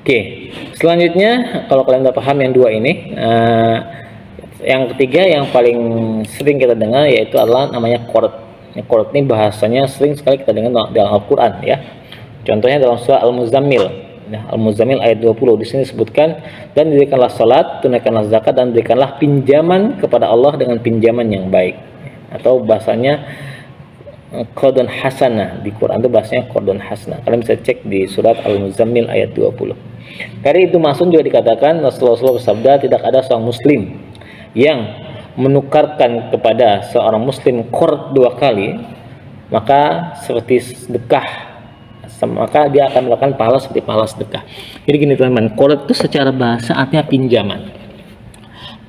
Oke, selanjutnya kalau kalian udah paham yang dua ini, yang ketiga yang paling sering kita dengar yaitu adalah namanya qord. Qord ini bahasanya sering sekali kita dengar dalam Al-Quran ya. Contohnya dalam surah Al-Muzammil. Nah, Al-Muzammil ayat 20 di sini disebutkan, dan dirikanlah salat, tunaikanlah zakat, dan berikanlah pinjaman kepada Allah dengan pinjaman yang baik. Atau bahasanya qardun hasanah, di Quran itu bahasanya qardun hasanah. Kalian bisa cek di surat Al-Muzammil ayat 20. Dari itu Mas'ud juga dikatakan Rasulullah bersabda, tidak ada seorang muslim yang menukarkan kepada seorang muslim qard 2 kali, maka seperti sedekah, maka dia akan melakukan pahala seperti pahala sedekah. Jadi gini teman-teman, qard itu secara bahasa artinya pinjaman.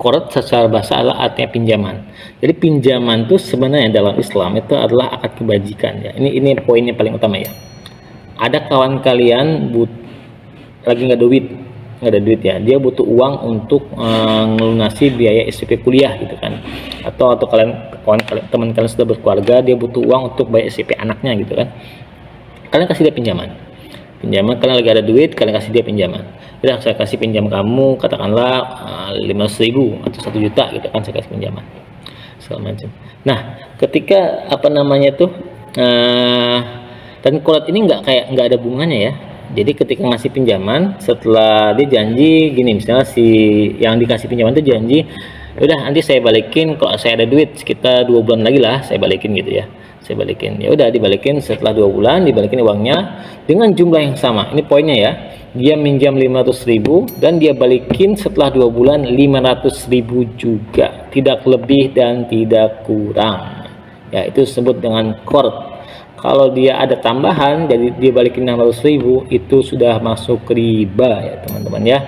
Qard secara bahasa adalah artinya pinjaman. Jadi pinjaman itu sebenarnya dalam Islam itu adalah akad kebajikan ya. Ini poinnya paling utama ya. Ada kawan kalian lagi nggak ada duit ya, dia butuh uang untuk melunasi biaya SPP kuliah gitu kan, atau teman kalian sudah berkeluarga, dia butuh uang untuk bayar SPP anaknya gitu kan. Kalian kasih dia pinjaman, kalian lagi ada duit, kalian kasih dia pinjaman. Udah, saya kasih pinjam kamu katakanlah 500.000 atau 1 juta gitu kan, saya kasih pinjaman segala macam. Nah, ketika dan qard ini nggak ada bunganya ya. Jadi ketika ngasih pinjaman, setelah dia janji gini, misalnya si yang dikasih pinjaman itu janji, udah nanti saya balikin kalau saya ada duit sekitar 2 bulan lagi lah, saya balikin gitu ya. Saya balikin, ya udah dibalikin setelah 2 bulan, dibalikin uangnya dengan jumlah yang sama. Ini poinnya ya, dia minjam 500.000 dan dia balikin setelah 2 bulan 500.000 juga, tidak lebih dan tidak kurang ya. Itu disebut dengan qard. Kalau dia ada tambahan, jadi dia balikin 600.000, itu sudah masuk riba ya teman-teman ya.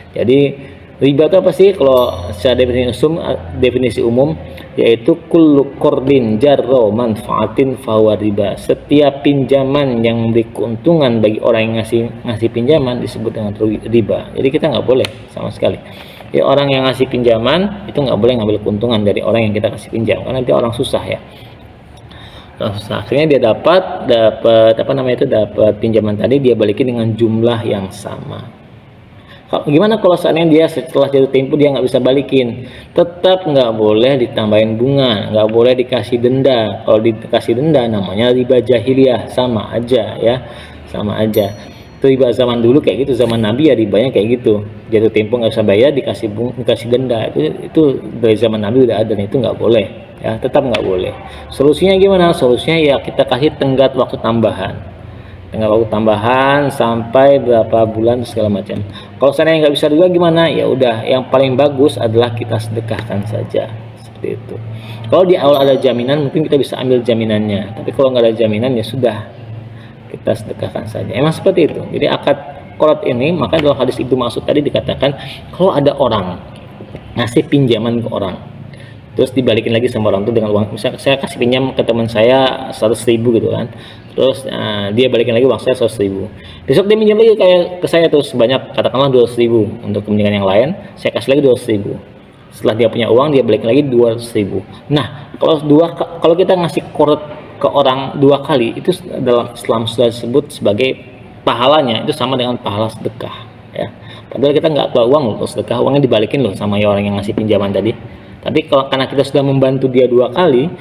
Jadi riba itu apa sih? Kalau secara definisi umum yaitu kullu qardin jarra manfaatin fahuwa riba. Setiap pinjaman yang memberi keuntungan bagi orang yang ngasih pinjaman disebut dengan riba. Jadi kita nggak boleh sama sekali. Ya, orang yang ngasih pinjaman itu nggak boleh ngambil keuntungan dari orang yang kita kasih pinjam, karena dia orang susah ya. Akhirnya dia dapat pinjaman tadi, dia balikin dengan jumlah yang sama. Gimana kalau seandainya dia setelah jatuh tempo dia nggak bisa balikin? Tetap nggak boleh ditambahin bunga, nggak boleh dikasih denda. Kalau dikasih denda namanya riba jahiliyah, sama aja ya, sama aja. Itu riba zaman dulu kayak gitu, zaman Nabi ya ribanya kayak gitu. Jatuh tempo nggak bisa bayar, dikasih denda. Itu dari zaman Nabi udah ada, dan itu nggak boleh. Ya, tetap nggak boleh. Solusinya gimana? Solusinya ya kita kasih tenggat waktu tambahan sampai berapa bulan segala macam. Kalau seandainya nggak bisa juga gimana? Ya udah, yang paling bagus adalah kita sedekahkan saja, seperti itu. Kalau di awal ada jaminan, mungkin kita bisa ambil jaminannya. Tapi kalau nggak ada jaminan ya sudah, kita sedekahkan saja. Emang seperti itu. Jadi akad qard ini, maka dalam hadis Ibnu Mas'ud tadi dikatakan kalau ada orang ngasih pinjaman ke orang, terus dibalikin lagi sama orang itu dengan uang, misalnya saya kasih pinjam ke teman saya 100.000 gitu kan, terus dia balikin lagi uang saya 100.000, besok dia minjam lagi kayak ke saya terus sebanyak katakanlah 200.000 untuk kepentingan yang lain, saya kasih lagi 200.000. Setelah dia punya uang, dia balikin lagi 200.000. Nah, kalau kita ngasih qard ke orang 2 kali, itu dalam Islam sudah disebut sebagai pahalanya itu sama dengan pahala sedekah ya. Padahal kita nggak keluar uang untuk sedekah, uangnya dibalikin loh sama orang yang ngasih pinjaman tadi. Tapi karena kita sudah membantu dia 2 kali,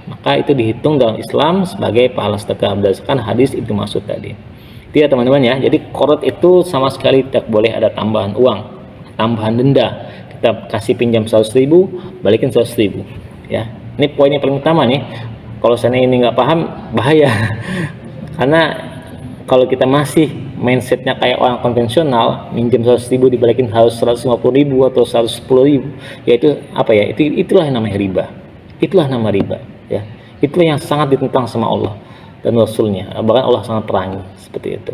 maka itu dihitung dalam Islam sebagai pahala sedekah berdasarkan hadis Ibnu Mas'ud tadi. Itu ya teman-teman ya. Jadi qard itu sama sekali tidak boleh ada tambahan uang, tambahan denda. Kita kasih pinjam 100.000, balikin 100.000 ya. Ini poin yang paling utama nih. Kalau seandainya ini nggak paham, bahaya. Karena kalau kita masih mindsetnya kayak orang konvensional, minjem 100.000 dibalikin harus 150.000 atau 110.000, ya itu apa ya, itulah yang namanya riba. Itulah nama riba ya. Itulah yang sangat ditentang sama Allah dan Rasulnya, bahkan Allah sangat perangi seperti itu.